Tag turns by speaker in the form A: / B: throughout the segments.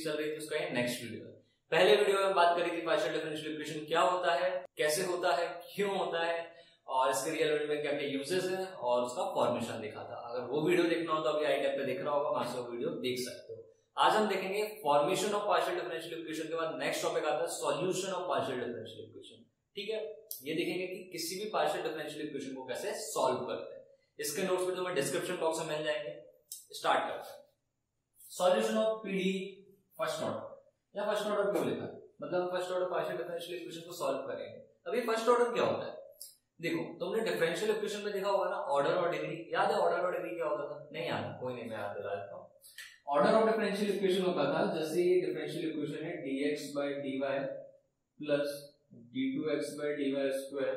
A: चल रही थी उसका ये नेक्स्ट वीडियो है। पहले वीडियो में बात करी थी पार्शियल डिफरेंशियल इक्वेशन क्या होता है, कैसे होता है, क्यों होता है और इसके रियल वर्ल्ड में क्या क्या यूजेस है और उसका फॉर्मेशन देखा था। अगर वो वीडियो देखना हो तो अभी आई टैब पे देख रहा होगा, वहां से वो वीडियो देख सकते हो। आज हम देखेंगे formation of partial differential equation के बाद नेक्स्ट टॉपिक आता है solution of partial differential equation. ठीक है, ये देखेंगे कि किसी भी पार्शियल डिफरेंशियल इक्वेशन को कैसे सॉल्व करते हैं। इसके नोट्स भी तुम्हें डिस्क्रिप्शन बॉक्स में मिल जाएंगे। स्टार्ट करते हैं। Solution of PD first order या फर्स्ट ऑर्डर क्यों लिखा है, मतलब first order partial differential equation को सॉल्व करेंगे। अभी फर्स्ट ऑर्डर क्या होता है, देखो तुमने डिफरेंशियल इक्वेशन में देखा होगा ना ऑर्डर और डिग्री। याद है ऑर्डर और डिग्री क्या होता था? नहीं याद? कोई नहीं, मैं याद दिला देता हूं। ऑर्डर ऑफ डिफरेंशियल इक्वेशन होता था जैसे ये डिफरेंशियल इक्वेशन है dx by dy plus d2x by dy square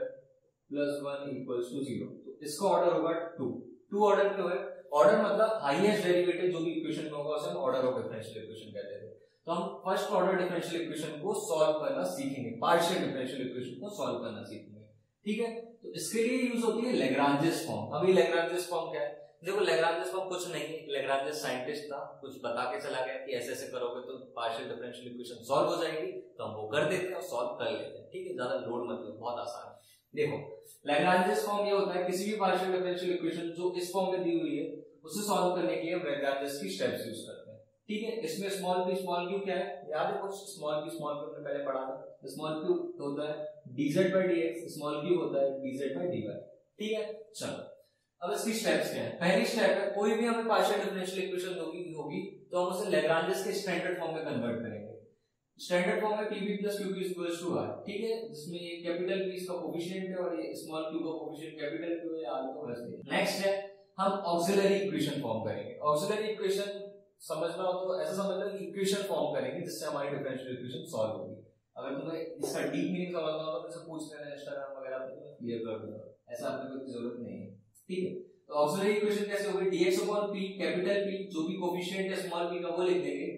A: plus 1 equals to 0। तो इसका ऑर्डर होगा 2 ऑर्डर क्यों है? ऑर्डर मतलब हाईएस्ट डेरिवेटिव जो भी इक्वेशन में होगा उसे हम ऑर्डर ऑफ डिफरेंशियल इक्वेशन कहते हैं। तो हम फर्स्ट ऑर्डर डिफरेंशियल इक्वेशन को सॉल्व करना सीखेंगे, पार्शियल डिफरेंशियल इक्वेशन को सॉल्व करना सीखेंगे। ठीक है, तो इसके लिए यूज होती है लैग्रांजेस फॉर्म। अभी लैग्रांजेस फॉर्म क्या है? देखो लैग्रांजेस फॉर्म कुछ नहीं, लैग्रांजेस साइंटिस्ट था, कुछ बता के चला गया कि ऐसे ऐसे करोगे तो पार्शियल डिफरेंशियल इक्वेशन सॉल्व हो जाएगी, तो हम वो कर देते हैं और सॉल्व कर लेते हैं। ठीक है, ज्यादा लोड मत लो, बहुत आसान है। देखो लैग्रांजेस फॉर्म ये होता है किसी भी पार्शियल डिफरेंशियल इक्वेशन जो इस फॉर्म में दी हुई है उसे सॉल्व करने के लिए हम लैग्रांजेस की स्टेप्स यूज करते हैं। ठीक है, इसमें स्मॉल क्यू क्या है? याद है कुछ? स्मॉल क्यू हमने पहले पढ़ा था। स्मॉल क्यू होता है dz by dx, small Q होता है dz by dy। ठीक है, चलो अब इसकी स्टेप्स क्या है? पहली स्टेप है कोई भी हमें पार्शियल डिफरेंशियल इक्वेशन होगी तो हम उसे लैग्रांजेस के स्टैंडर्ड फॉर्म में कन्वर्ट करेंगे। स्टैंडर्ड फॉर्म में pb plus qp equals to r। ठीक है, जिसमें ये कैपिटल p इसका कोएफिशिएंट है और ये स्मॉल q का कोएफिशिएंट कैपिटल q है, r तो वैसे ही। नेक्स्ट है हम ऑक्सिलरी इक्वेशन फॉर्म करेंगे। ऑक्सिलरी इक्वेशन समझना हो तो ऐसा समझ लो कि इक्वेशन फॉर्म करेंगे जिससे हमारी डिफरेंशियल इक्वेशन सॉल्व होगी। अगर तुम्हें इसका डीप मीनिंग समझना हो तो मुझसे पूछ लेना इंस्टाग्राम वगैरह पे, मैं क्लियर कर दूंगा, ऐसा आपको कोई जरूरत नहीं है। ठीक है, तो ऑक्सिलरी इक्वेशन कैसे होगी? dx upon p capital p जो भी कोएफिशिएंट है स्मॉल p का वो लिख देंगे,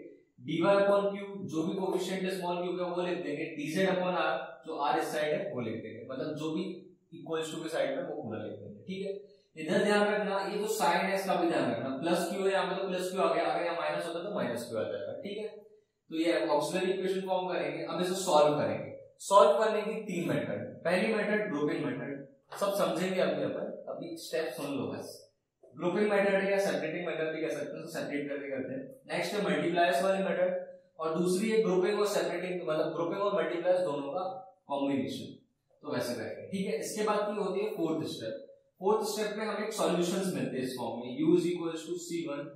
A: dy upon q जो भी कोएफिशिएंट है स्मॉल q का वो लिख देंगे, dz upon r जो r इस साइड है वो लिख देंगे, मतलब जो भी इक्वल्स टू के साइड में वो पूरा लिख देंगे। ठीक है, इधर ध्यान रखना ये जो साइन है इसका भी ध्यान रखना, प्लस q है यहाँ पे तो प्लस q आ गया, अगर यहाँ माइनस होता तो माइनस q आ जाएगा। ठीक है, तो ये ऑक्सिलरी इक्वेशन फॉर्म करेंगे। अब इसे सॉल्व करेंगे। सॉल्व करने की 3 मेथड। पहली मेथड ग्रुपिंग मेथड, सब समझेंगे अभी अपन, अभी स्टेप सुन लो बस। ग्रुपिंग मेथड है या सेपरेटिंग मेथड भी कह सकते हो, सेपरेट करके करते हैं। नेक्स्ट है मल्टीप्लायर्स वाली मेथड और दूसरी है ग्रुपिंग और सेपरेटिंग, मतलब ग्रुपिंग और मल्टीप्लायर्स दोनों का कॉम्बिनेशन, तो वैसे करेंगे। ठीक है, इसके बाद की होती है फोर्थ स्टेप। फोर्थ स्टेप में हमें सॉल्यूशंस मिलते हैं इस फॉर्म में, u is equals to c1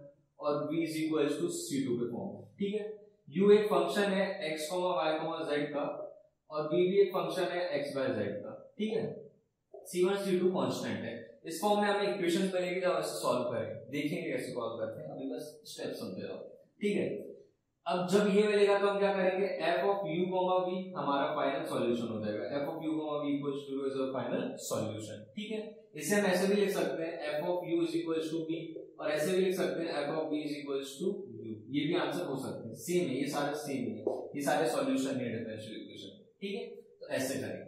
A: और v is equals to c2 के फॉर्म में। ठीक है, u एक फंक्शन है x, y, z का और v भी एक फंक्शन है x, y, z का। ठीक है, c1 c2 कांस्टेंट है। इस फॉर्म में हमें इक्वेशन मिलेगी जब इसे सॉल्व करेंगे, देखेंगे कैसे सॉल्व करते हैं, अभी बस स्टेप समझे रहो। ठीक है, अब जब ये मिलेगा तो हम क्या करेंगे, f of u, v हमारा फाइनल सॉल्यूशन हो जाएगा। f of u, v equals to is our final solution. ठीक है, इसे हम ऐसे भी लिख सकते हैं f of u is equals to v और ऐसे भी लिख सकते हैं f of v is equals to u। ये भी आंसर हो सकते हैं, सेम है, ये सारे सेम है, ये सारे सॉल्यूशन है डिफरेंशियल इक्वेशन। ठीक है, तो ऐसे करेंगे।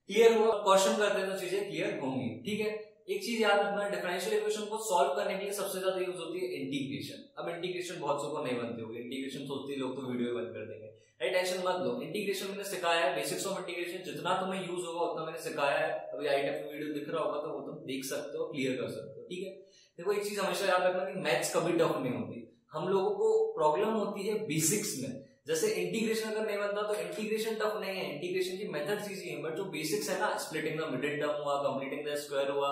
A: क्लियर हुआ? क्वेश्चन करते हैं तो चीजें क्लियर होंगी। ठीक है, एक चीज याद रखना, डिफरेंशियल इक्वेशन को सॉल्व करने के लिए सबसे ज्यादा यूज होती है इंटीग्रेशन। अब इंटीग्रेशन बहुत सौ को नहीं बनती होगी, इंटीग्रेशन सोचते लोग तो वीडियो बंद कर देंगे। राइट, टेंशन मत लो, इंटीग्रेशन मैंने सिखाया है, बेसिक्स ऑफ इंटीग्रेशन जितना तुम्हें यूज होगा उतना मैंने सिखाया है। अभी आई टैब में वीडियो दिख रहा होगा तो वो तुम देख सकते हो, क्लियर कर सकते हो। ठीक है, देखो एक चीज हमेशा याद रखना कि मैथ्स कभी टफ नहीं होती, हम लोगों को प्रॉब्लम होती है बेसिक्स में। जैसे इंटीग्रेशन अगर नहीं बनता तो इंटीग्रेशन टफ नहीं है, इंटीग्रेशन की मेथड्स इजी है, बट जो बेसिक्स है ना, स्प्लिटिंग द मिडिल टर्म हुआ, कंप्लीटिंग द स्क्वायर हुआ,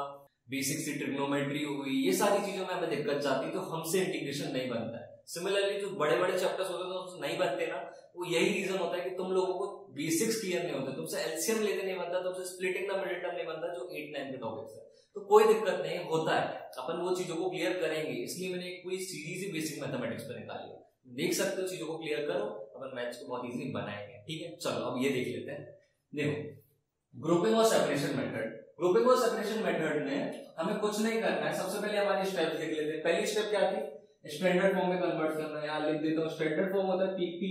A: बेसिक सी ट्रिग्नोमेट्री हुई, ये सारी चीजों में हमें दिक्कत जाती है तो हमसे इंटीग्रेशन नहीं बनता है। सिमिलरली जो बड़े बड़े चैप्टर्स होते हैं तो नहीं बनते ना, वो यही रीजन होता है कि तुम लोगों को बेसिक्स क्लियर नहीं होते, तुमसे एलसीएम लेते नहीं बनता, तुमसे स्प्लिटिंग द मिडिल टर्म नहीं बनता, जो 8-9 के टॉपिक्स है। तो कोई दिक्कत नहीं होता है, अपन वो चीजों को क्लियर करेंगे। इसलिए मैंने एक पूरी सीरीज ही बेसिक मैथमेटिक्स पर निकाली है, देख सकते हो, चीजों को क्लियर करो, अपन मैथ्स को बहुत इजीली बनाएंगे। ठीक है, चलो अब ये देख लेते हैं। देखो ग्रुपिंग और सेपरेशन मेथड। ग्रुपिंग और सेपरेशन मेथड में हमें कुछ नहीं करना है, सबसे पहले हमारी स्टेप्स देख लेते हैं। पहली स्टेप क्या थी? स्टैंडर्ड फॉर्म में कन्वर्ट करना है। यहां लिख देता हूं, स्टैंडर्ड फॉर्म होता है pp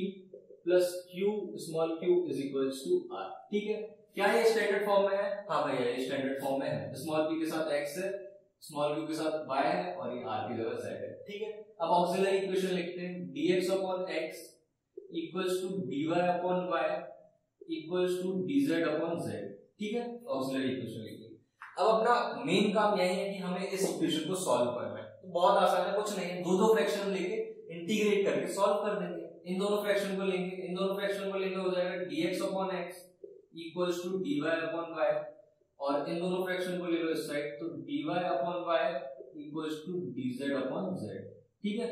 A: plus q small q is equals to r। ठीक है, क्या ये स्टैंडर्ड फॉर्म में है? हाँ भैया ये स्टैंडर्ड फॉर्म में है। स्मॉल p के साथ x है, स्मॉल q के साथ y है और ये r की जगह z है। ठीक है, अब ऑक्सिलरी इक्वेशन लिखते हैं, dx upon x equals to D Y upon Y equals to dz upon z। ठीक है, ऑक्सिलरी इक्वेशन लिखिए। अब अपना मेन काम यही है कि हमें इस इक्वेशन को सॉल्व करना है। तो बहुत आसान है, कुछ नहीं है, दो फ्रैक्शन लेके इंटीग्रेट करके सॉल्व कर देंगे। इन दोनों फ्रैक्शन को लेंगे हो जाएगा dx upon x equals to dy upon y, और इन दोनों फ्रैक्शन को ले लो इस साइड, तो dy upon y equals to dz upon z। ठीक है,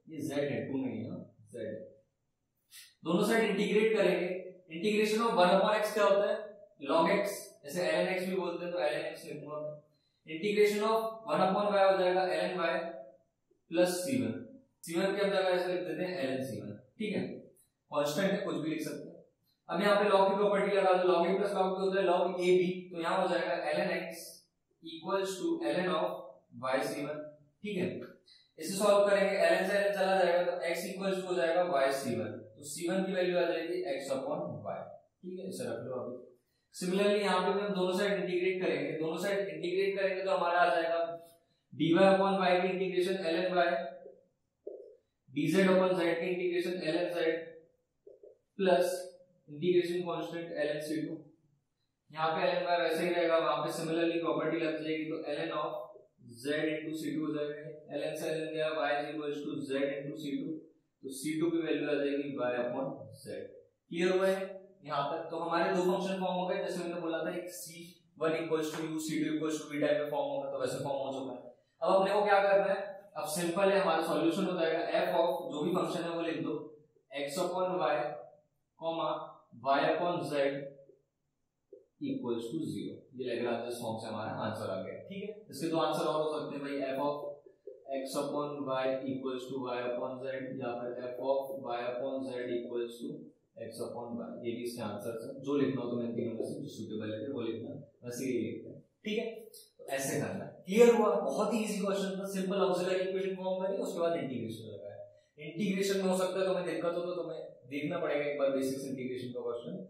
A: ये z है, 2 नहीं है, z। दोनों साइड इंटीग्रेट करेंगे। इंटीग्रेशन ऑफ 1 अपॉन x क्या होता है? log x, जैसे ln x भी बोलते हैं, तो ln x लिखूंगा मैं। इंटीग्रेशन ऑफ 1 अपॉन y हो जाएगा ln y plus c1। c1 की हम जगह ऐसे लिख देते हैं ln c1। ठीक है, कांस्टेंट है, कुछ भी लिख सकते हैं। अब यहाँ पे log की प्रॉपर्टी लगा दो, log a plus log b होता है log ab, तो यहाँ हो जाएगा ln x equals to ln of y c1। ठीक है, इसे सॉल्व करेंगे, ln से ln चला जाएगा तो x इक्वल्स टू हो जाएगा y c1, तो c1 की वैल्यू आ जाएगी x अपॉन y। ठीक है, इसे रख लो अभी। सिमिलरली यहाँ पे हम दोनों साइड इंटीग्रेट करेंगे, तो हमारा आ जाएगा dy अपॉन y की integration ln y, dz upon z की integration ln z plus integration constant ln c2। यहाँ पे ln y वैसे ही रहेगा, वहां पे सिमिलरली प्रॉपर्टी लग जाएगी, तो ln of z into c2 हो जाएगा। ln से ln गया, y is equals to z into c2, तो c2 की वैल्यू आ जाएगी y अपॉन z। क्लियर हुआ है यहाँ तक? तो हमारे दो फंक्शन फॉर्म हो गए, जैसे मैंने बोला था, एक c1 equals to u, c2 equals to v type में फॉर्म होगा, तो वैसे फॉर्म हो चुका है। अब अपने को क्या करना है? अब सिंपल है, हमारा सॉल्यूशन हो जाएगा f ऑफ जो भी फंक्शन है वो लिख दो, x upon y comma y upon z equals to 0। ये लैग्रांज फॉर्म से हमारा आंसर आ गया। ठीक है, इसके दो आंसर और हो सकते हैं भाई, f of x upon y equals to y upon z, या फिर f of y upon z equals to x upon y। ये भी इसके आंसर्स हैं, जो लिखना हो तो मैं तीनों में से जो सूटेबल है वो लिखना, बस ये लिखते हैं। ठीक है, तो ऐसे करना है। क्लियर हुआ? बहुत ही इजी क्वेश्चन था, सिंपल ऑक्सिलरी इक्वेशन फॉर्म करी, उसके बाद इंटीग्रेशन लगाया। इंटीग्रेशन में हो सकता है तुम्हें दिक्कत हो तो तुम्हें देखना पड़ेगा एक बार बेसिक्स इंटीग्रेशन का क्वेश्चन,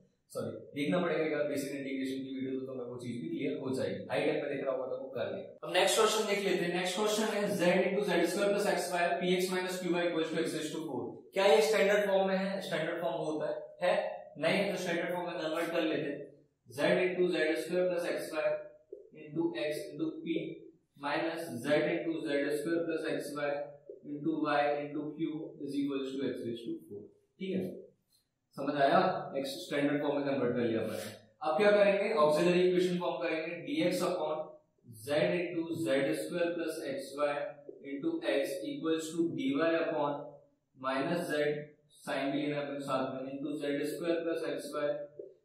A: देखना पड़ेगा एक बार बेसिक इंटीग्रेशन की वीडियो, तो तुम्हें वो चीज भी क्लियर हो जाएगी। हाई टाइम पे देख रहा होगा तो वो कर लेगा। अब नेक्स्ट क्वेश्चन देख लेते हैं। नेक्स्ट क्वेश्चन है z into z² plus xy px minus qy equals to x raised to 4। क्या ये स्टैंडर्ड फॉर्म में है? स्टैंडर्ड फॉर्म होता है नहीं, तो स्टैंडर्ड फॉर्म में कन्वर्ट कर लेते हैं। z into z² plus xy into x into p minus z into z² plus xy into y into q is equals to x raised to 4। ठीक है, समझ आया? x स्टैंडर्ड फॉर्म में convert कर लिया मैंने। अब क्या करेंगे? ऑक्सिलरी इक्वेशन फॉर्म करेंगे, dx upon z into z² plus xy into x equals to dy upon minus z, sign भी लेना अपने साथ में, into z² plus xy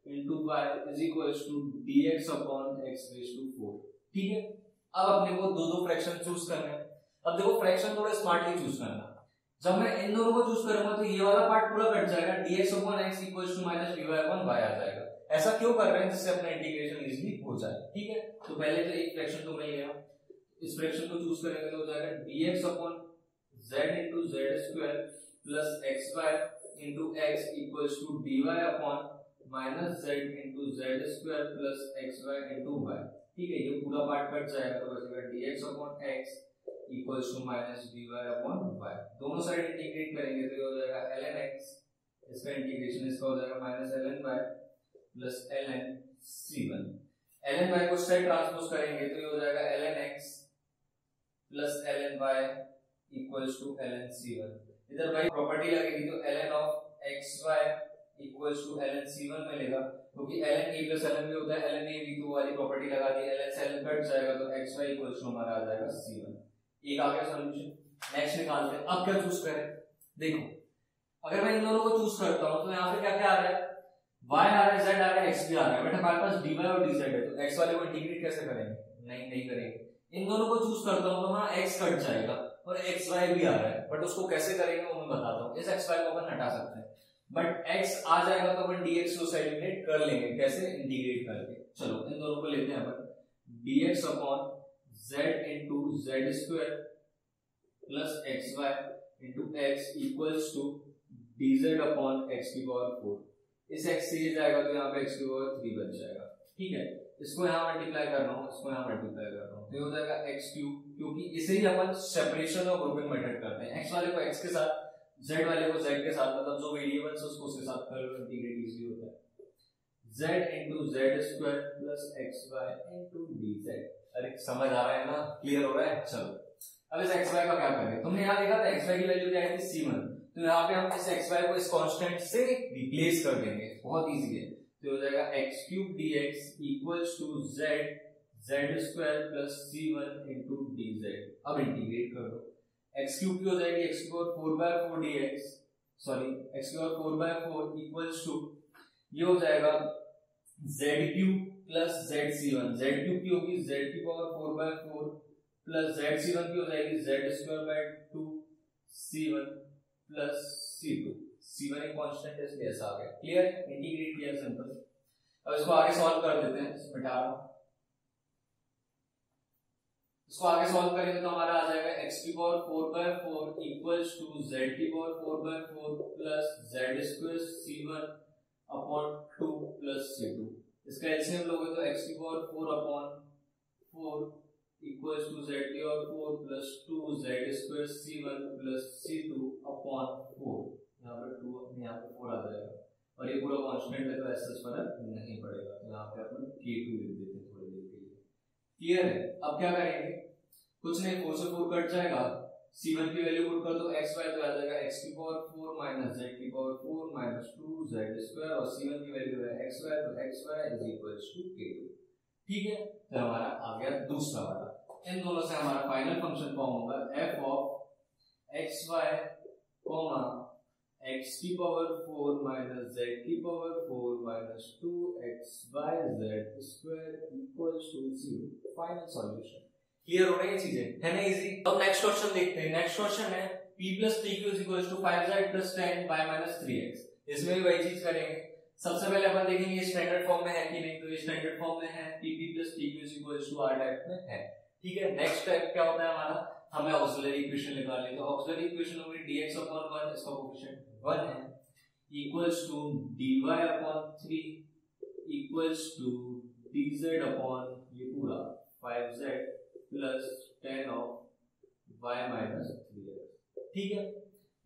A: into y is equals to dx upon x raised to 4। ठीक है, अब अपने को दो फ्रैक्शन चूज करना है। अब देखो, फ्रैक्शन थोड़ा स्मार्टली चूज करना। जब मैं इन दोनों को चूज करूंगा तो ये वाला पार्ट पूरा कट जाएगा, dx upon x equals to minus dy upon y आ जाएगा। ऐसा क्यों कर रहे हैं? जिससे अपना इंटीग्रेशन इजीली हो जाए। ठीक है, तो पहले तो एक फ्रैक्शन तो मिल गया, इस फ्रैक्शन को चूज करेंगे तो हो जाएगा dx upon z into z² plus xy into x equals to dy upon minus z into z² plus xy into y। ठीक है, ये पूरा पार्ट कट जाएगा तो बचेगा dx upon x equals to minus dy upon y। दोनों side integrate करेंगे तो ये हो जाएगा ln x, इसका इंटीग्रेशन इसका हो जाएगा minus ln y plus ln c1। ln y को साइड ट्रांसपोज करेंगे तो ये हो जाएगा ln x plus ln y equals to ln c1। इधर भाई प्रॉपर्टी लगेगी तो ln of xy equals to ln c1 मिलेगा, क्योंकि ln a plus ln b होता है, ln a भी तो वाली प्रॉपर्टी लगा दी, ln से ln कट जाएगा तो xy इक्वल्स टू हमारा आ जाएगा c1। एक आ गया सॉल्यूशन। नेक्स्ट निकालते हैं। अब क्या चूज करें? देखो, अगर मैं इन दोनों को चूज करता हूं तो यहाँ पे क्या क्या आ रहा है? y आ रहा है, z आ रहा है, x भी आ रहा है, बट हमारे पास dy और dz है, तो x वाले को इंटीग्रेट कैसे करेंगे? नहीं करेंगे। इन दोनों को चूज करता हूं तो वहां x कट जाएगा और xy भी आ रहा है, बट उसको कैसे करेंगे वो मैं बताता हूँ। इस xy को अपन हटा सकते हैं, बट x आ जाएगा तो अपन dx को साइड में कर लेंगे। कैसे? इंटीग्रेट करके। चलो इन दोनों को लेते हैं अपन, dx upon z into z² plus xy into x equals to dz upon x की पावर 4। इस x से ये जाएगा तो यहाँ पे x की पावर 3 बच जाएगा। ठीक है, इसको यहाँ मल्टीप्लाई कर रहा हूँ, इसको यहाँ मल्टीप्लाई कर रहा हूँ, तो हो जाएगा x क्यूब, क्योंकि इसे ही अपन सेपरेशन और ग्रुपिंग मेथड करते हैं। x वाले को x के साथ z वाले को z के साथ, मतलब जो वेरिएबल्स उसको उसके साथ कर लो, इंटीग्रेट इजीली होता है। z into z square plus xy into dz। अरे समझ आ रहा है ना, क्लियर हो रहा है। चलो अब इस xy का क्या करेंगे, तुमने यहाँ देखा था xy की वैल्यू क्या है c1, तो यहाँ पे हम इस xy को इस कांस्टेंट से रिप्लेस कर देंगे, बहुत इजी है। तो हो जाएगा x cube dx equals to z square plus c1 into dz। अब इंटीग्रेट कर दो, x cube की हो जाएगी x की पावर 4/4 dx, सॉरी x की पावर 4/4 equals to ये हो जाएगा z cube plus zc1, z cube की होगी z की पावर 4/4 प्लस zc1 की हो जाएगी z square by 2 c1 plus c2। c1 एक कांस्टेंट है इसलिए ऐसा आ गया, क्लियर है, इंटीग्रेट किया सिंपल। अब इसको आगे सॉल्व कर देते हैं, इसमें मिटा रहा हूं, इसको आगे सॉल्व करेंगे तो हमारा आ जाएगा x की पावर 4/4 इक्वल्स टू z की power 4/4 plus z square c1 upon 2 plus c2। इसका एलसीएम लोगे तो x की पावर 4/4 इक्वल्स टू z की power 4 plus 2 z square c1 plus c2 upon 4। यहाँ पर 2 अपने यहाँ पे 4 आ जाएगा और ये पूरा कांस्टेंट है तो ऐसा फर्क नहीं पड़ेगा, तो यहाँ पे अपन k2 लिख देते हैं थोड़ी देर के लिए, क्लियर है। अब क्या करेंगे, कुछ नहीं, 4 से 4 कट जाएगा, c1 की वैल्यू पुट कर दो xy तो आ जाएगा x की पावर 4 माइनस z की पावर 4 माइनस 2 z स्क्वायर, और c1 की वैल्यू है xy तो xy is equals to k2, ठीक है। तो हमारा आ गया दूसरा वाला, इन दोनों से हमारा फाइनल फंक्शन फॉर्म होगा f of xy comma x की पावर 4 माइनस z की power 4 minus 2xyz square equals to 0। Final solution, clear हो रही है चीजें, है ना इजी। अब नेक्स्ट क्वेश्चन देखते हैं। नेक्स्ट क्वेश्चन है p plus 3q is equals to 5z plus 10y minus 3x। इसमें भी वही चीज करेंगे। सबसे पहले अपन देखेंगे ये स्टैंडर्ड फॉर्म में है कि नहीं, तो ये स्टैंडर्ड फॉर्म में है, pp plus 3q is equals to r type में है, ठीक है। नेक्स्ट टाइप क्या होता है हमारा, हमें ऑक्सिलरी इक्वेशन निकालनी, तो ऑक्सिलरी इक्वेशन होगी dx upon 1, इसका कोएफिशिएंट 1 है, equals to dy upon 3 equals to dz upon ये पूरा 5z plus 10 of y minus 3x, ठीक है।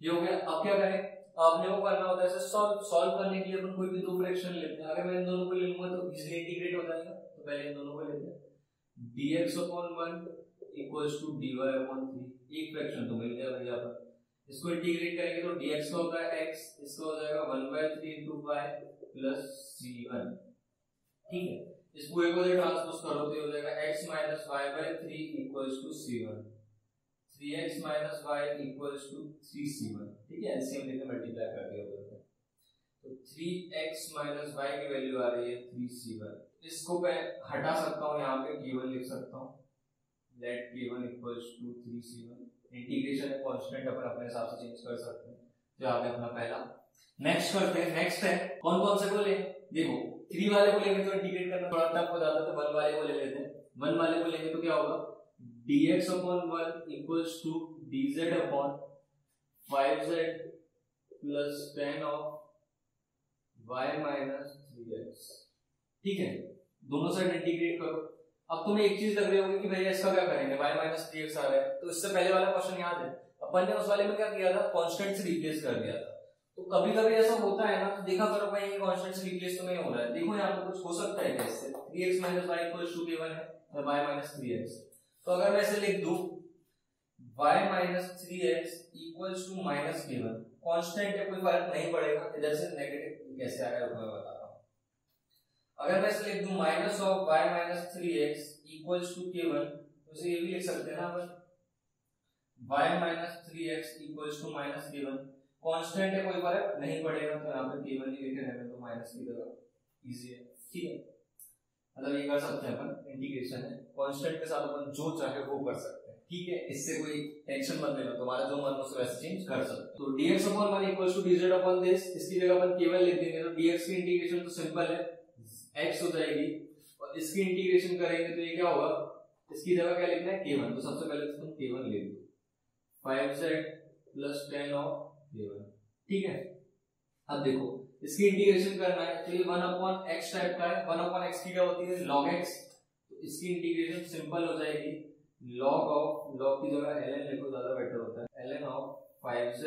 A: ये हो गया। अब क्या करें, आपने वो करना होता है सॉल्व करने के लिए अपन कोई भी दो फ्रैक्शन लेते हैं। अगर मैं इन दोनों को ले लूंगा तो इजीली इंटीग्रेट हो जाएगा, तो पहले इन दोनों को लेते हैं, dx upon 1 equals to dy upon 3, एक फ्रैक्शन तो मिल गया भैया अपन। इसको इंटीग्रेट करेंगे तो dx का होगा x, इसका हो जाएगा 1/3 into y प्लस c1, ठीक है। इस पूरे को जब ट्रांसपोज करो तो हो जाएगा x minus y/3 equals to c1, 3x minus y equals to 3c1, ठीक है। एलसीएम लेके मल्टीप्लाई कर दिया उधर पे, तो 3x minus y की वैल्यू आ रही है 3c1। इसको मैं हटा सकता हूँ, यहाँ पे k1 लिख सकता हूँ, let k1 equals to 3c1। Integration है, कांस्टेंट अपन अपने हिसाब से चेंज कर सकते हैं, जो आ गया अपना पहला। नेक्स्ट करते हैं, नेक्स्ट है कौन कौन से को ले, देखो 3 वाले को लेंगे तो इंटीग्रेट करना थोड़ा टफ हो जाता है, तो 1 वाले को ले लेते हैं। 1 वाले को लेंगे तो क्या होगा, dx upon 1 equals to dz upon 5z plus 10 of y minus 3x, ठीक है। दोनों साइड इंटीग्रेट करो। अब तुम्हें एक चीज लग रही होगी कि भैया इसका क्या करेंगे, y minus 3x आ रहा है, तो इससे पहले वाला क्वेश्चन याद है, अपन ने उस वाले में क्या किया था, कांस्टेंट से रिप्लेस कर दिया था। तो कभी कभी ऐसा होता है ना, तो देखा करो भाई ये कांस्टेंट से रिप्लेस तो नहीं हो रहा है, देखो यहाँ पे कुछ हो सकता है क्या इससे, 3x minus y equals to k1 है, y minus 3x, तो अगर मैं इसे लिख दूं y minus 3x equals to minus k1, constant है, कोई फर्क नहीं पड़ेगा, इधर से नेगेटिव कैसे आएगा मैं बताता हूँ। अगर मैं इसे लिख दूं minus of y minus 3x equals to k1, तो इसे ये भी लिख सकते हैं ना अपन, y minus 3x equals to minus k1, constant है, कोई फर्क नहीं पड़ेगा, तो यहाँ पे k1 ही लिखे रहने तो माइनस की जगह, इजी है, ठीक है। मतलब ये कर सकते हैं अपन, इंटीग्रेशन है, कांस्टेंट के साथ अपन जो चाहे वो कर सकते हैं, ठीक है। इससे कोई टेंशन मत लेना, तुम्हारा जो मन हो उसे वैसे चेंज कर सकते हैं। तो dx upon 1 equals to dz upon this, इसकी जगह अपन k1 लिख देंगे, तो dx की इंटीग्रेशन तो सिंपल है, x हो जाएगी, और इसकी इंटीग्रेशन करेंगे तो ये क्या होगा, इसकी जगह क्या लिखना है, k1, तो सबसे पहले तुम k1 ले लो, 5z plus 10 of k1, ठीक है। अब देखो इसकी इंटीग्रेशन करना है, तो ये 1 upon x टाइप का है, 1 upon x की क्या होती है, log x, तो इसकी इंटीग्रेशन सिंपल हो जाएगी, log की जगह ln लिखो, ज्यादा बेटर होता है, ln of 5z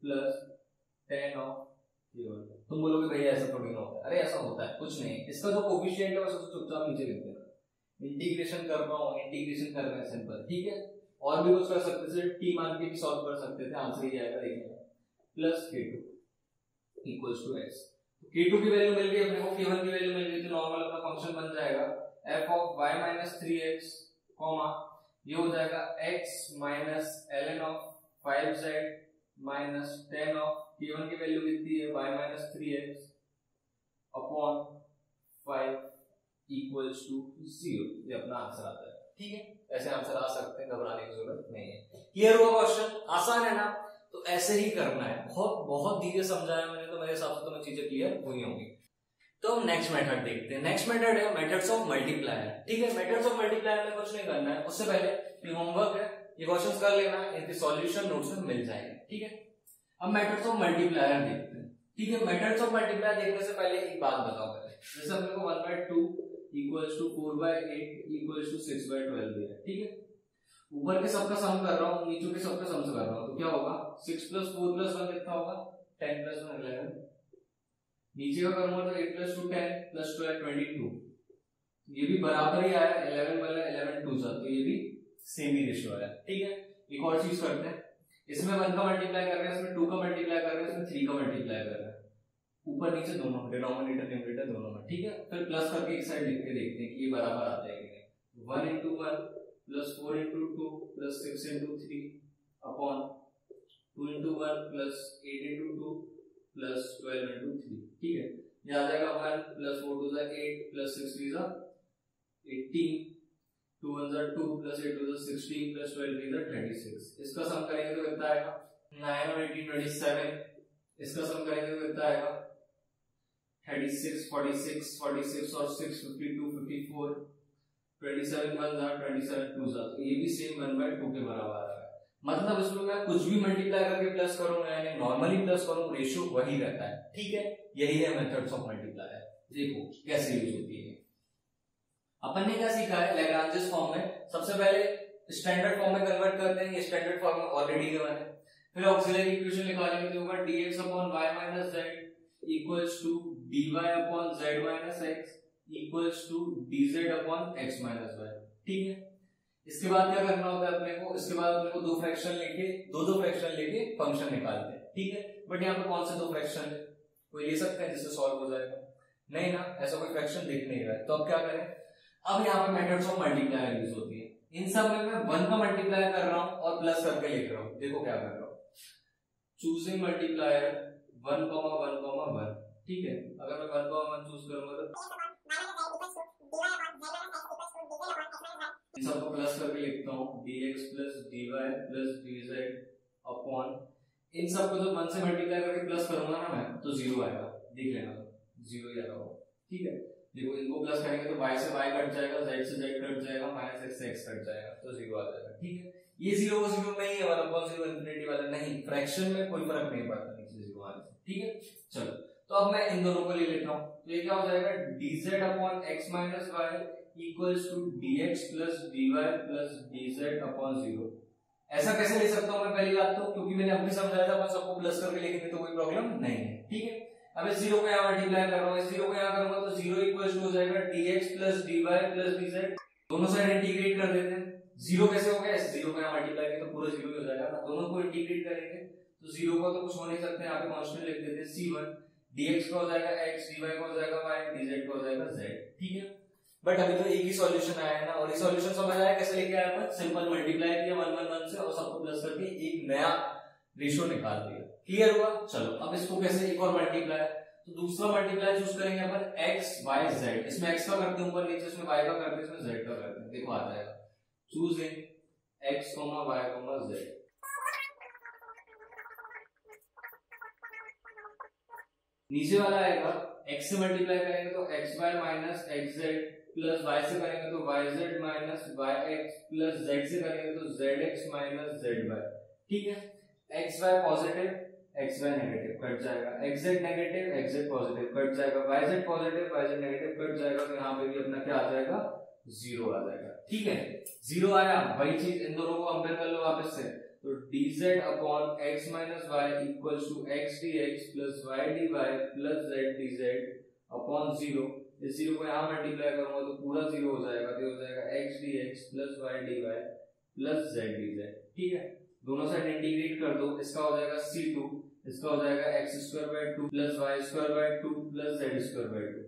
A: plus tan of k1। तुम बोलोगे भैया ऐसा थोड़ी ना होता है। अरे ऐसा होता है, कुछ नहीं, इसका जो कोफिशिएंट है बस उसको चुपचाप नीचे लिख देना। इंटीग्रेशन कर रहा हूँ, इंटीग्रेशन करना है सिंपल, ठीक है। और भी कुछ कर सकते थे, टी मान के भी सॉल्व कर सकते थे, आंसर ही आएगा देखिए, plus k2 equals to x। k2 की वैल्यू मिल गई अपने को, k1 की वैल्यू मिल गई, तो नॉर्मल अपना फंक्शन बन जाएगा f of y minus 3x comma ये हो जाएगा x minus ln of 5z minus tan of k1 की वैल्यू कितनी है y minus 3x upon 5 equals to 0। ये अपना आंसर आता है, ठीक है। ऐसे आंसर आ सकते हैं, घबराने की जरूरत नहीं है। क्लियर हुआ क्वेश्चन? आसान है ना? तो ऐसे ही करना है, बहुत बहुत धीरे समझाया मैंने, तो मेरे हिसाब से तुम्हें चीजें क्लियर हुई होंगी। तो हम नेक्स्ट मेथड देखते हैं। नेक्स्ट मेथड है मेथड्स ऑफ मल्टीप्लायर, ठीक है। मेथड्स ऑफ मल्टीप्लायर में कुछ नहीं करना है, उससे पहले ये होमवर्क है, ये क्वेश्चंस कर लेना, इनके सॉल्यूशन नोट्स में मिल जाएंगे, ठीक है। अब मेथड्स ऑफ मल्टीप्लायर देखते हैं, ठीक है। मेथड्स ऑफ मल्टीप्लायर देखने से पहले एक बात बताओ पहले, जैसे अपने को 1/2 इक्वल्स टू 4/8 इक्वल्स टू 6/12 दिया है, ठीक है। ऊपर के सबका सम कर रहा हूँ, नीचे के सबका सम कर रहा हूँ, तो क्या होगा 6 + 4 + 1 कितना होगा 10 + 1 11। नीचे का करूंगा तो 8 + 2 10 + 12 22, ये भी बराबर ही आया, 11 वाला 11 2 सा, तो ये भी सेम ही रेशियो आया, ठीक है। एक और चीज करते हैं, इसमें 1 का मल्टीप्लाई कर रहे हैं, इसमें 2 का मल्टीप्लाई कर रहे हैं, इसमें 3 का मल्टीप्लाई कर रहे हैं, ऊपर नीचे दोनों, डिनोमिनेटर न्यूमरेटर दोनों में, ठीक है। फिर प्लस करके एक साइड लिख के देखते हैं कि ये बराबर आता है कि नहीं। 1 × 1 + 4 × 2 + 6 × 3 अपॉन 2 × 1 + 8 × 2 + 12 × 3, ठीक है। ये आ जाएगा 1 + 4 2 8 + 6 3 18, 2 1 2 + 8 2 16 + 12 36। इसका सम करेंगे तो कितना आएगा 9 और 18 27। इसका सम करेंगे तो कितना आएगा 36 46 46 और 6 52 54, 27 1 27 2 सा, तो ये भी सेम 1/2 के बराबर आ रहा है। मतलब इसमें मैं कुछ भी मल्टीप्लाई करके प्लस करूंगा यानी नॉर्मली प्लस करूं, रेशियो वही रहता है, ठीक है। यही है मेथड्स ऑफ मल्टीप्लायर। देखो कैसे यूज होती है। अपन ने क्या सीखा है, लैग्रांजेस फॉर्म में सबसे पहले स्टैंडर्ड फॉर्म में कन्वर्ट करते हैं, ये स्टैंडर्ड फॉर्म में ऑलरेडी गिवन है। फिर ऑक्सिलरी इक्वेशन निकालेंगे तो होगा dx/y - z equals to dy/z - x equals to dz/x - y, ठीक है। इसके बाद क्या करना होता है अपने को, इसके बाद अपने को दो फ्रैक्शन लेके फंक्शन निकालते हैं, ठीक है। बट यहाँ पे कौन से दो फ्रैक्शन है, कोई ले सकते हैं जिससे सॉल्व हो जाएगा? नहीं ना, ऐसा कोई फ्रैक्शन दिख नहीं रहा है, तो अब क्या करें। अब यहाँ पे मेथड्स ऑफ मल्टीप्लायर यूज होती है। इन सब में मैं 1 का मल्टीप्लाई कर रहा हूँ और प्लस करके लिख रहा हूँ। देखो क्या कर रहा हूँ, चूजिंग मल्टीप्लायर 1, 1, 1, ठीक है। अगर मैं 1, 1 चूज करूंगा तो इन सबको प्लस करके लिखता हूँ dx + dy + dz अपॉन, इन सबको जब 1 से मल्टीप्लाई करके प्लस करूंगा ना मैं, तो 0 आएगा, देख लेना, तो 0 ही आएगा, ठीक है। देखो इनको प्लस करेंगे तो y से y कट जाएगा, z से z कट जाएगा, -x से x कट जाएगा, तो 0 आ जाएगा, ठीक है। ये 0 नहीं है, 1/0 इन्फिनिटी वाला नहीं, फ्रैक्शन में कोई फर्क नहीं पड़ता नीचे 0 आने से, ठीक है। चलो तो अब मैं इन दोनों को ले लेता हूँ, तो ये क्या हो जाएगा dz/x - y equals to dx + dy + dz/0। ऐसा कैसे ले सकता हूँ मैं, पहली बात तो क्योंकि मैंने अभी समझाया था, बस सबको प्लस करके लिखेंगे तो कोई प्रॉब्लम नहीं है, ठीक है। अब इस 0 को यहाँ मल्टीप्लाई कर रहा हूँ, इस 0 को यहाँ करूंगा तो 0 इक्वल्स टू हो जाएगा dx + dy + dz, दोनों साइड इंटीग्रेट कर देते हैं। 0 कैसे हो गया, इस 0 को यहाँ मल्टीप्लाई किया तो पूरा 0 हो जाएगा ना, दोनों को इंटीग्रेट करेंगे तो 0 को तो कुछ हो नहीं सकता, यहाँ पे कांस्टेंट लिख देते हैं c1, dx का हो जाएगा x, dy का हो जाएगा y, dz का हो जाएगा z, ठीक है। बट अभी तो एक ही सॉल्यूशन आया है ना, और ये सॉल्यूशन समझ आया कैसे लेके आया अपन, सिंपल मल्टीप्लाई किया 1 1 1 से और सबको प्लस करके एक नया रेशियो निकाल दिया। क्लियर हुआ? चलो अब इसको कैसे एक और मल्टीप्लाई, तो दूसरा मल्टीप्लाई चूज करेंगे अपन x y z, इसमें x का करते हैं ऊपर नीचे, इसमें y का करते हैं, इसमें z का करते हैं। देखो आ जाएगा चूजिंग x, y, z, नीचे वाला आएगा x से मल्टीप्लाई करेंगे तो xy - xz प्लस y से करेंगे तो yz - yx प्लस z से करेंगे तो zx - zy, ठीक है। xy positive xy negative cut जाएगा, xz negative xz positive cut जाएगा, yz positive yz negative cut जाएगा, तो यहाँ पे भी अपना क्या आ जाएगा 0 आ जाएगा, ठीक है। 0 आया, वही चीज इन दोनों को कंपेयर कर लो वापस से, तो dz upon x minus y equals to x dx plus y dy plus z dz upon 0। इस 0 को यहाँ मल्टीप्लाई करूंगा तो पूरा 0 हो जाएगा, तो हो जाएगा x dx plus y dy plus z dz। ठीक है, दोनों साइड इंटीग्रेट कर दो, इसका हो जाएगा c2, इसका हो जाएगा x square by 2 plus y square by 2 plus z square by 2।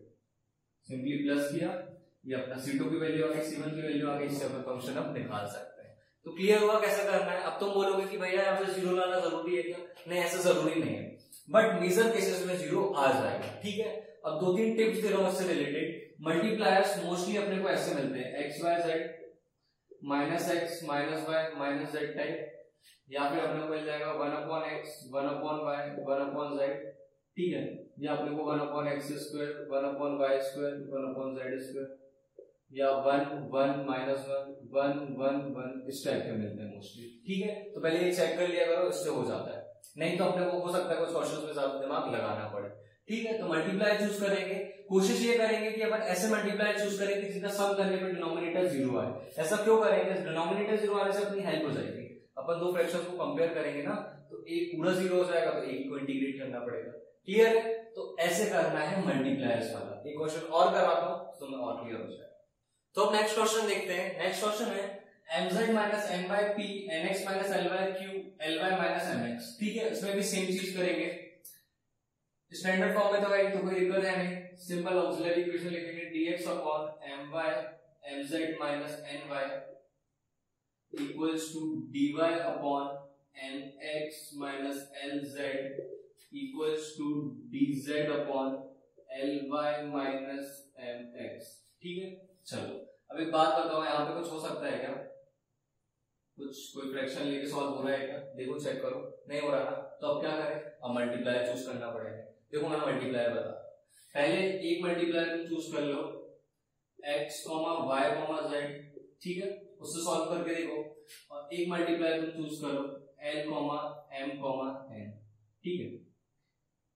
A: Simply plus किया, ये अपना c2 की वैल्यू आ गई, c1 की वैल्यू आ गई, इससे अपन फंक्शन अब निकाल सकते हैं। तो क्लियर हुआ कैसे करना है। अब तुम बोलोगे कि भैया यहाँ पे 0 लाना जरूरी है क्या? नहीं, ऐसा जरूरी नहीं है, बट मेजर केसेस में 0 आ जाएगा। ठीक है, अब 2-3 टिप्स दे रहा हूं इससे रिलेटेड। मल्टीप्लायर्स मोस्टली अपने को ऐसे मिलते हैं, x y z minus x minus y minus z type, या फिर अपने को मिल जाएगा 1 upon x 1 upon y 1 upon z. ठीक है, या अपने को 1 upon x square 1 upon y square 1 upon z square, या 1 1 माइनस 1 1 1 1 इस टाइप के मिलते हैं मोस्टली। ठीक है, तो पहले ये चेक कर लिया करो, इससे हो जाता है। नहीं तो अपने को हो सकता है कुछ क्वेश्चंस में ज्यादा दिमाग लगाना पड़े। ठीक है, तो मल्टीप्लाई चूज करेंगे, कोशिश ये करेंगे कि अपन ऐसे मल्टीप्लाई चूज करेंगे जिनका सम करने पे डिनोमिनेटर 0 आए। ऐसा क्यों करेंगे? डिनोमिनेटर 0 आने से अपनी हेल्प हो जाएगी। अपन दो फ्रैक्शंस को कंपेयर करेंगे ना, तो एक पूरा 0 हो जाएगा, तो एक को इंटीग्रेट करना पड़ेगा। क्लियर है? तो ऐसे करना है मल्टीप्लायर्स वाला। एक क्वेश्चन और करवाता हूं तो मैं और क्लियर हो जाएगा। तो अब नेक्स्ट क्वेश्चन देखते हैं। नेक्स्ट क्वेश्चन है mz minus m by p nx minus l by q ly minus mx। ठीक है, इसमें भी सेम चीज करेंगे। स्टैंडर्ड फॉर्म में तो भाई तो कोई दिक्कत है नहीं, सिंपल ऑक्सिलरी इक्वेशन लिखेंगे dx upon my mz minus ny equals to dy upon mx minus lz equals to dz upon ly minus mx। ठीक है, चलो अब एक बात बताओ, यहाँ पे कुछ हो सकता है क्या? कुछ कोई फ्रैक्शन लेके सॉल्व हो रहा है क्या? देखो, चेक करो, नहीं हो रहा ना, तो अब क्या करें? अब मल्टीप्लायर चूज करना पड़ेगा। देखो मैं मल्टीप्लायर बता, पहले एक मल्टीप्लायर तुम चूज कर लो x, y, z। ठीक है, उससे सॉल्व करके देखो। और एक मल्टीप्लायर तुम चूज करो l, m, n। ठीक है,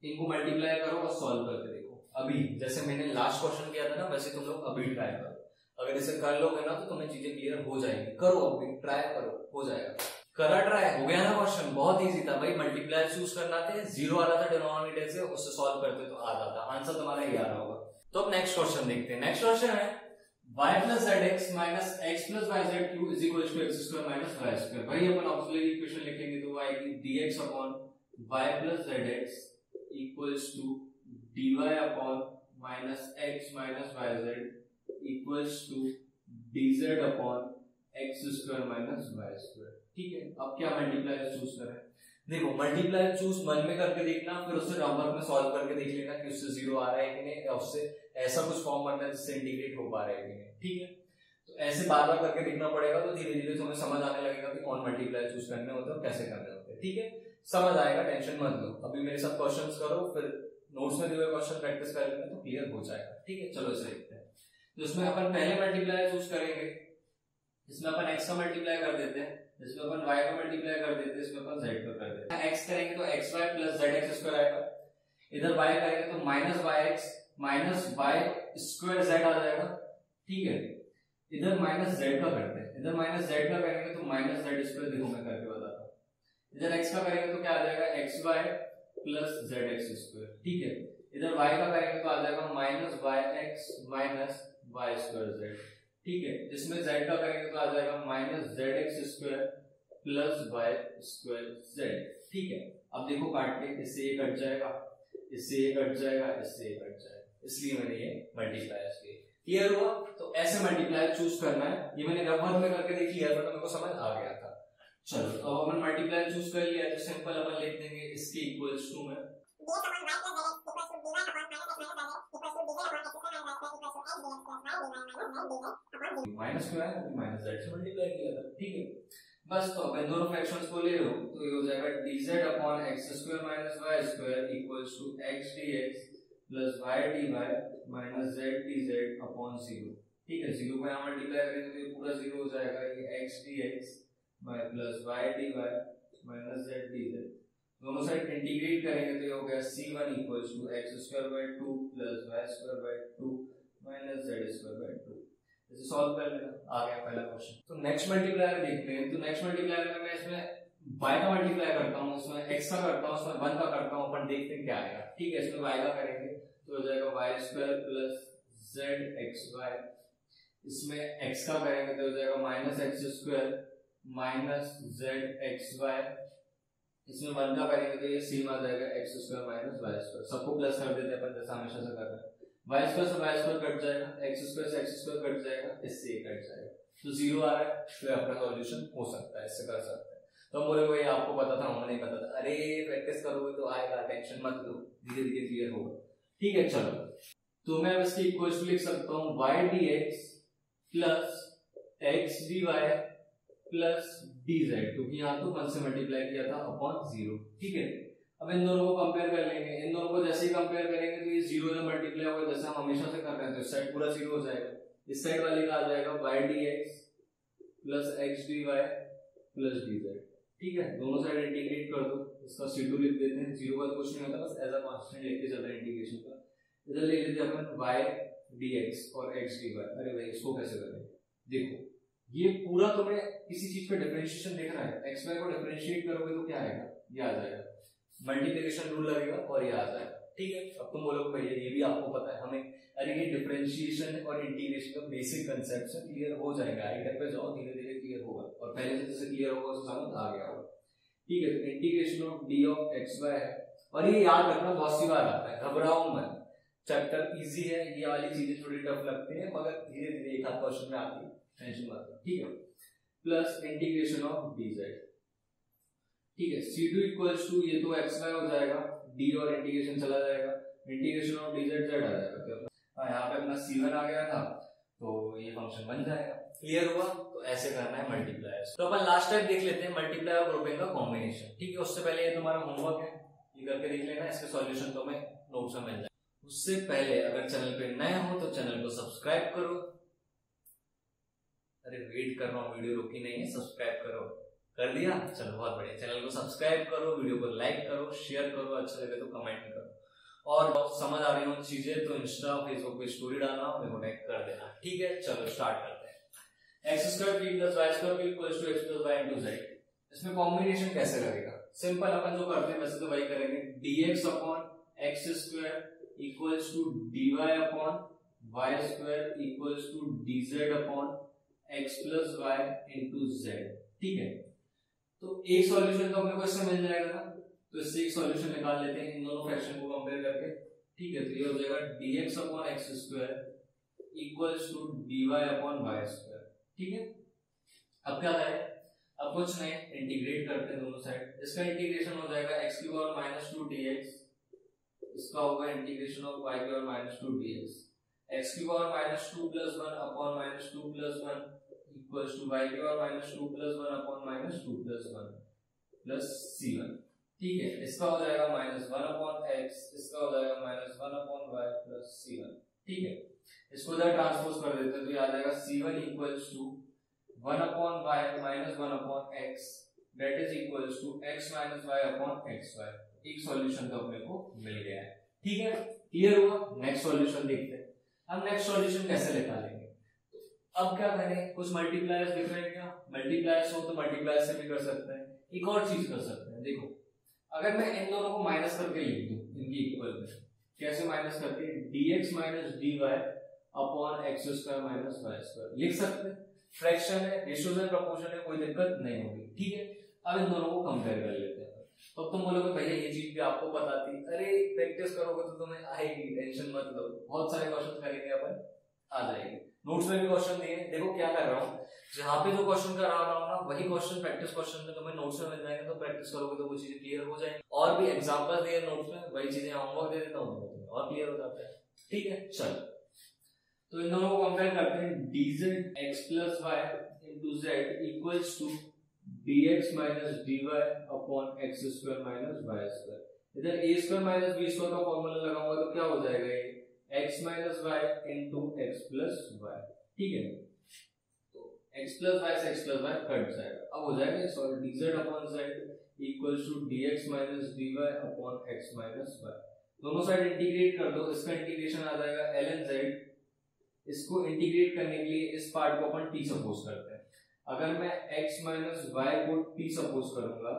A: इनको मल्टीप्लाई करो और सॉल्व करके देखो। अभी जैसे मैंने लास्ट क्वेश्चन किया था ना, वैसे तुम लोग अभी ट्राई करो। अगर इसे कर लोगे ना तो तुम्हें चीजें क्लियर हो जाएंगी। करो, अभी ट्राई करो, हो जाएगा। करा ट्राई, हो गया ना क्वेश्चन? बहुत इजी था भाई, मल्टीप्लायर चूज करना थे, 0 आ रहा था डिनोमिनेटर से, उससे सॉल्व करते तो आ जाता। आंसर तुम्हारा ये आ रहा होगा। तो अब नेक्स्ट क्वेश्चन देखते हैं। नेक्स्ट क्वेश्चन है y plus z x minus x plus y z q is equal to x square minus y square. भाई अपन ऑक्सिलरी इक्वेशन लिखेंगे तो y की dx upon y plus z x equals to dy upon minus x minus y z equals to dz upon x square minus y square. ठीक है, अब क्या multiplier choose करें? देखो, मल्टीप्लायर चूज मन में करके देखना, फिर उससे नंबर में सॉल्व करके देख लेना कि उससे 0 आ रहा है कि नहीं, या उससे ऐसा कुछ फॉर्म बनना है जिससे इंटीग्रेट हो पा रहा है कि नहीं। ठीक है, तो ऐसे बार बार करके देखना पड़ेगा, तो धीरे धीरे तुम्हें समझ आने लगेगा कि कौन मल्टीप्लायर चूज करने होते हैं और कैसे करने होते हैं। ठीक है, समझ आएगा, टेंशन मत लो। अभी मेरे साथ क्वेश्चंस करो, फिर नोट्स में दिए हुए क्वेश्चन प्रैक्टिस कर लेना तो क्लियर हो जाएगा। ठीक है, चलो इसे देखते हैं। तो इसमें अपन पहले मल्टीप्लायर चूज करेंगे, इसमें अपन x का मल्टीप्लाई कर देते हैं, इसमें अपन y का मल्टीप्लाई कर देते हैं, इसमें अपन z का कर देते हैं। x करेंगे तो xy प्लस zx स्क्वायर आएगा, इधर y करेंगे तो minus yx minus y square z आ जाएगा। ठीक है, इधर माइनस z का करते हैं, इधर माइनस z का करेंगे तो माइनस z स्क्वायर। देखो मैं करके बताता हूँ, इधर x का करेंगे तो क्या आ जाएगा xy प्लस zx स्क्वायर। ठीक है, इधर y का करेंगे तो आ जाएगा minus yx minus y square z। ठीक है, इसमें z का करेंगे तो आ जाएगा minus zx square plus y square z। ठीक है, अब देखो काट के, इससे ये कट जाएगा, इससे ये कट जाएगा, इससे ये कट जाएगा, इसलिए मैंने ये मल्टीप्लायर्स किए। क्लियर हुआ? तो ऐसे मल्टीप्लायर चूज करना है। ये मैंने रबर में करके देख लिया था तो मेरे को समझ आ गया था। चलो, तो अब अपन मल्टीप्लायर चूज कर लिया तो सिंपल अपन लिख देंगे इसके इक्वल्स टू में माइनस क्यों है? माइनस जेड से मल्टीप्लाई किया था। ठीक है, बस तो अब इन दोनों फ्रैक्शंस को ले लो तो ये हो जाएगा dz upon x square minus y square equals to x dx plus y dy minus z dz upon 0। ठीक है, 0 को यहाँ मल्टीप्लाई करेंगे तो ये पूरा 0 हो जाएगा, ये x dx plus y dy minus z dz। दोनों साइड इंटीग्रेट करेंगे तो ये हो गया c1 equals to x square by 2 plus y square by 2 minus z square by 2। इसे सॉल्व कर लेना, आ गया पहला क्वेश्चन। तो नेक्स्ट मल्टीप्लायर देखते हैं। तो नेक्स्ट मल्टीप्लायर में मैं इसमें y का मल्टीप्लाई करता हूँ, इसमें x का करता हूँ, इसमें 1 का करता हूँ, अपन देखते हैं क्या आएगा। ठीक है, इसमें y का करेंगे तो हो जाएगा y स्क्वायर प्लस zxy, इसमें x का करेंगे तो हो जाएगा minus x square minus zxy, इसमें 1 का करेंगे तो ये सेम आ जाएगा x square minus y square. सबको प्लस कर देते हैं अपन जैसा हमेशा से कर रहे हैं, y स्क्वायर से y स्क्वायर कट जाएगा, x स्क्वायर से x स्क्वायर कट जाएगा, इससे ये कट जाएगा तो 0 आ रहा है, तो अपना सॉल्यूशन हो सकता है, इससे कर सकते हैं। तो हम बोले भाई आपको पता था, हमें नहीं पता था। अरे प्रैक्टिस करोगे तो आएगा, टेंशन मत लो, धीरे धीरे क्लियर होगा। ठीक है चलो, तो मैं इसकी इक्वेशन लिख सकता हूँ y dx plus x dy plus dz, क्योंकि यहाँ तो 1 से मल्टीप्लाई किया था अपॉन 0। ठीक है, अब इन दोनों को कंपेयर कर लेंगे, इन दोनों को जैसे ही कंपेयर करेंगे तो ये 0 से मल्टीप्लाई होगा जैसे हम हमेशा से कर रहे हैं, तो इस साइड पूरा 0 हो जाएगा, इस साइड वाले का आ जाएगा y dx plus x dy plus dz। ठीक है, दोनों साइड इंटीग्रेट कर दो, इसका c2 लिख देते हैं, 0 का कुछ नहीं होता, बस एज अ कांस्टेंट लेके चल रहे हैं इंटीग्रेशन का। इधर ले लेते हैं अपन y dx और x dy। अरे भाई इसको कैसे करें, देखो ये पूरा तुम्हें किसी चीज पे डिफरेंशिएशन देख रहा है, x y को डिफरेंशिएट करोगे तो क्या आएगा, ये आ जाएगा, मल्टीप्लिकेशन रूल लगेगा और ये आ जाएगा। ठीक है, अब तुम बोलोगे भैया ये भी आपको पता है हमें, अरे ये डिफरेंशिएशन और इंटीग्रेशन का बेसिक कांसेप्ट से क्लियर हो जाएगा, आइडिया पे जाओ, धीरे धीरे क्लियर होगा, और पहले से जैसे क्लियर होगा उसको समझ आ गया होगा। ठीक है, तो integration of d of xy है, और ये याद रखना बहुत सी बार आता है, घबराओ मत, चैप्टर इजी है, ये वाली चीजें थोड़ी टफ लगती है मगर धीरे धीरे एक आध क्वेश्चन में आती है, टेंशन मत लो। ठीक है, प्लस इंटीग्रेशन ऑफ dz। ठीक है, c2 इक्वल्स टू, ये तो xy हो जाएगा, d और इंटीग्रेशन चला जाएगा, इंटीग्रेशन ऑफ dz z आ जाएगा, तो यहाँ पे अपना c1 आ गया था तो ये फंक्शन बन जाएगा। क्लियर हुआ, तो ऐसे करना है मल्टीप्लायर्स। तो अपन लास्ट टाइप देख लेते हैं मल्टीप्लाई और ग्रुपिंग का कॉम्बिनेशन। ठीक है, उससे पहले ये तुम्हारा होमवर्क है, ये करके देख लेना, इसके सॉल्यूशन तुम्हें नोट्स में मिल जाए। उससे पहले अगर चैनल पे नए हो तो चैनल को सब्सक्राइब करो, अरे वेट कर रहा हूँ, वीडियो रुकी नहीं है, सब्सक्राइब करो, कर दिया, चलो बहुत बढ़िया। चैनल को सब्सक्राइब करो, वीडियो को लाइक करो, शेयर करो, अच्छा लगे तो कमेंट करो, और समझ आ रही हो चीजें तो इंस्टा फेसबुक पे स्टोरी डालना, मेरे को टैग कर देना। ठीक है, चलो स्टार्ट करते हैं। X square b plus y square b equals to x plus y into z. इसमें कॉम्बिनेशन कैसे लगेगा, सिंपल अपन जो करते हैं वैसे तो वही करेंगे, dx upon x square equals to dy upon y square equals to dz upon x plus y into z. ठीक है, तो एक सॉल्यूशन तो अपने को इससे मिल जाएगा ना, तो इससे एक सॉल्यूशन निकाल लेते हैं इन दोनों फ्रैक्शन को कंपेयर करके। ठीक है, तो ये हो जाएगा dx upon x square equals to dy upon y square. ठीक है, अब क्या करें, अब कुछ नहीं, इंटीग्रेट करते हैं दोनों साइड, इसका इंटीग्रेशन हो जाएगा x की पावर -2 dx, इसका होगा इंटीग्रेशन ऑफ y की पावर -2 dx, x की power -2 + 1 upon -2 + 1 equals to y की पावर -2 + 1 अपॉन -2 + 1 प्लस c1। ठीक है, इसका हो जाएगा -1 अपॉन x, इसका हो जाएगा -1 अपॉन y प्लस c1। ठीक है, इसको इधर ट्रांसपोज कर देते हैं तो ये आ जाएगा c1 equals to 1 upon y minus 1 upon x that is equals to x minus y upon xy। एक सॉल्यूशन तो अपने को मिल गया है। ठीक है, क्लियर हुआ। नेक्स्ट सॉल्यूशन देखते हैं। अब नेक्स्ट सॉल्यूशन कैसे निकालेंगे, अब क्या करें, कुछ मल्टीप्लायर्स दिख रहे हैं क्या, मल्टीप्लायर्स हो तो मल्टीप्लायर से भी कर सकते हैं। एक और चीज कर सकते हैं, देखो अगर मैं इन दोनों को माइनस करके लिख दूं इनकी इक्वल में, कैसे माइनस करके, dx minus dy upon x square minus y square लिख सकते हैं। फ्रैक्शन है, रेशियोज एंड प्रोपोर्शन है, कोई दिक्कत नहीं होगी। ठीक है, अब इन दोनों को कंपेयर कर लेते हैं। तो तुम बोलोगे भैया ये चीज भी आपको पता थी, अरे प्रैक्टिस करोगे तो तुम्हें आएगी, टेंशन मत लो, बहुत सारे क्वेश्चन करेंगे अपन, आ जाएंगे। नोट्स में भी क्वेश्चन दिए, देखो क्या कर रहा हूँ, जहाँ पे जो क्वेश्चन करा रहा हूँ ना वही क्वेश्चन प्रैक्टिस क्वेश्चन में तुम्हें नोट्स में मिल जाएंगे, तो प्रैक्टिस करोगे तो वो चीजें क्लियर हो जाएंगी। और भी एग्जांपल दिए नोट्स में, वही चीजें होमवर्क दे देता हूँ तुम्हें और क्लियर हो जाता है। ठीक है, चलो तो इन दोनों को कंपेयर करते हैं, dz x plus y into z equals to dx minus dy upon x square minus y square. इधर a square minus b square का फॉर्मूला लगाऊंगा तो क्या हो जाएगा, ये x minus y into x plus y. ठीक है, तो x प्लस वाई से x प्लस वाई कट जाएगा, अब हो जाएगा sorry dz upon z equals to dx minus dy upon x minus y. दोनों साइड इंटीग्रेट कर दो, इसका इंटीग्रेशन आ जाएगा ln z। इसको इंटीग्रेट करने के लिए इस पार्ट को अपन t सपोज करते हैं। अगर मैं x माइनस वाई को t सपोज करूंगा,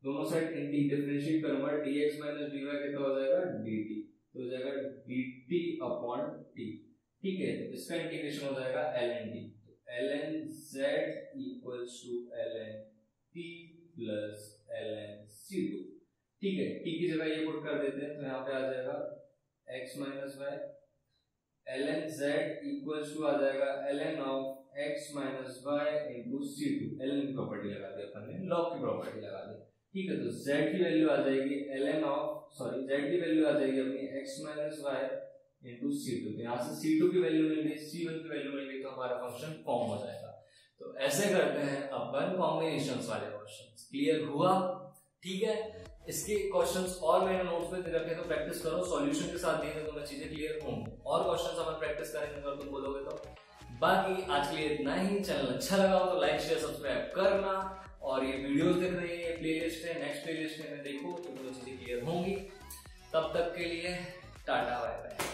A: दोनों साइड डिफरेंशिएट करूंगा, dx माइनस dy कितना हो जाएगा dt, तो हो जाएगा dt अपॉन t। ठीक है, तो इसका इंटीग्रेशन हो जाएगा ln t, तो ln z equals to ln t plus ln c2। ठीक है, t की जगह ये पुट कर देते हैं, तो यहाँ पे आ जाएगा x minus y, ln z equals to आ जाएगा ln of x minus y into c2। ln की प्रॉपर्टी लगा दी अपन ने, लॉग की प्रॉपर्टी लगा दी। ठीक है, तो z की वैल्यू आ जाएगी z की वैल्यू आ जाएगी अपनी x minus y into c2। तो यहाँ से c2 की वैल्यू मिल गई, c1 की वैल्यू मिल गई, तो हमारा फंक्शन फॉर्म हो जाएगा। तो ऐसे करते हैं अपन कॉम्बिनेशंस वाले क्वेश्चंस। क्लियर हुआ? ठीक है, इसके क्वेश्चंस और मैंने नोट्स पे दे रखे, तो प्रैक्टिस करो, सॉल्यूशन के साथ देंगे तो मैं चीजें क्लियर होंगी, और क्वेश्चंस अपन प्रैक्टिस करेंगे अगर तुम बोलोगे तो। बाकी आज के लिए इतना ही। चैनल अच्छा लगा हो तो लाइक शेयर सब्सक्राइब करना, और ये वीडियोस देख रहे हैं, ये प्लेलिस्ट है, नेक्स्ट प्लेलिस्ट में देखो तो चीजें क्लियर होंगी। तब तक के लिए टाटा बाय बाय।